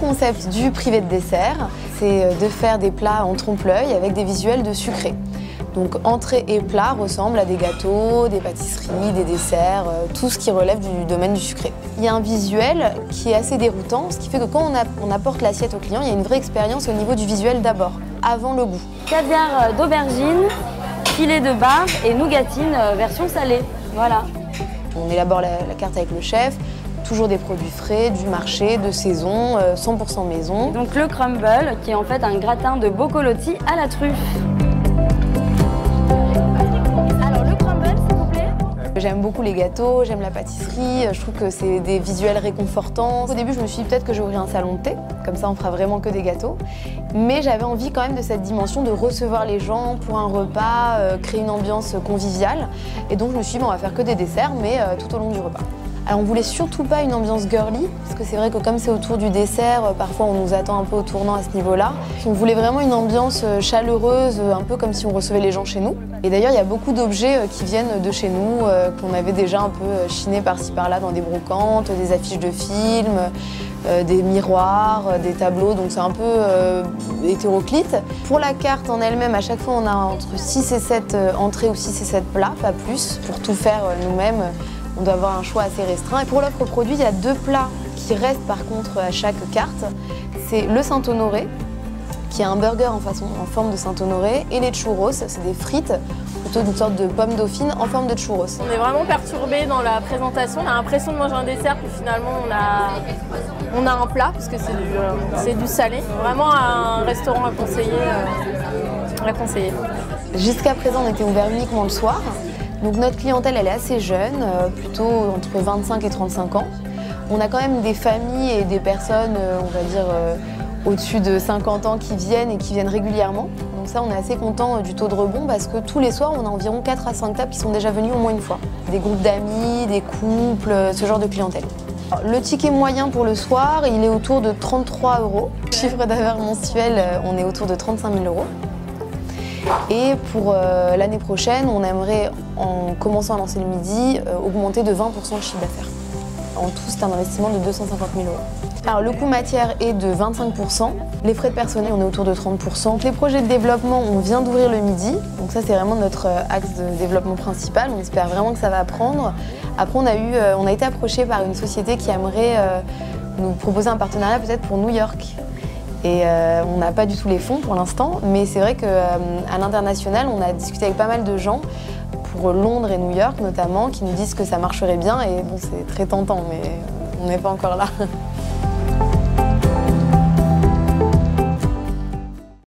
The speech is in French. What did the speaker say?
concept du privé de dessert, c'est de faire des plats en trompe-l'œil avec des visuels de sucré. Donc entrée et plat ressemblent à des gâteaux, des pâtisseries, des desserts, tout ce qui relève du domaine du sucré. Il y a un visuel qui est assez déroutant, ce qui fait que quand on apporte l'assiette au client, il y a une vraie expérience au niveau du visuel d'abord, avant le goût. Caviar d'aubergine, filet de bar et nougatine version salée. Voilà. On élabore la carte avec le chef, toujours des produits frais, du marché, de saison, 100% maison. Donc le crumble qui est en fait un gratin de bocolotti à la truffe. J'aime beaucoup les gâteaux, j'aime la pâtisserie, je trouve que c'est des visuels réconfortants. Au début, je me suis dit peut-être que j'ouvrirai un salon de thé, comme ça on fera vraiment que des gâteaux. Mais j'avais envie quand même de cette dimension de recevoir les gens pour un repas, créer une ambiance conviviale. Et donc je me suis dit, bon, on va faire que des desserts, mais tout au long du repas. Alors on voulait surtout pas une ambiance girly, parce que c'est vrai que comme c'est autour du dessert, parfois on nous attend un peu au tournant à ce niveau-là. On voulait vraiment une ambiance chaleureuse, un peu comme si on recevait les gens chez nous. Et d'ailleurs il y a beaucoup d'objets qui viennent de chez nous, qu'on avait déjà un peu chinés par-ci par-là dans des brocantes, des affiches de films, des miroirs, des tableaux, donc c'est un peu hétéroclite. Pour la carte en elle-même, à chaque fois on a entre 6 et 7 entrées ou 6 et 7 plats, pas plus, pour tout faire nous-mêmes. On doit avoir un choix assez restreint. Et pour l'offre produit, il y a 2 plats qui restent par contre à chaque carte. C'est le Saint-Honoré, qui est un burger en forme de Saint-Honoré, et les churros, c'est des frites, plutôt d'une sorte de pomme dauphine en forme de churros. On est vraiment perturbé dans la présentation. On a l'impression de manger un dessert, puis finalement on a un plat, parce que c'est du salé. Vraiment un restaurant à conseiller. Jusqu'à présent, on était ouvert uniquement le soir. Donc notre clientèle, elle est assez jeune, plutôt entre 25 et 35 ans. On a quand même des familles et des personnes, on va dire, au-dessus de 50 ans qui viennent régulièrement. Donc ça, on est assez content du taux de rebond parce que tous les soirs, on a environ 4 à 5 tables qui sont déjà venues au moins une fois. Des groupes d'amis, des couples, ce genre de clientèle. Alors, le ticket moyen pour le soir, il est autour de 33 €. Chiffre d'affaires mensuel, on est autour de 35 000 €. Et pour l'année prochaine, on aimerait, en commençant à lancer le midi, augmenter de 20% le chiffre d'affaires. En tout, c'est un investissement de 250 000 €. Alors, le coût matière est de 25%. Les frais de personnel, on est autour de 30%. Les projets de développement, on vient d'ouvrir le midi. Donc ça, c'est vraiment notre axe de développement principal. On espère vraiment que ça va prendre. Après, on a été approché par une société qui aimerait nous proposer un partenariat peut-être pour New York. Et on n'a pas du tout les fonds pour l'instant, mais c'est vrai qu'à l'international, on a discuté avec pas mal de gens, pour Londres et New York notamment, qui nous disent que ça marcherait bien. Et bon, c'est très tentant, mais on n'est pas encore là.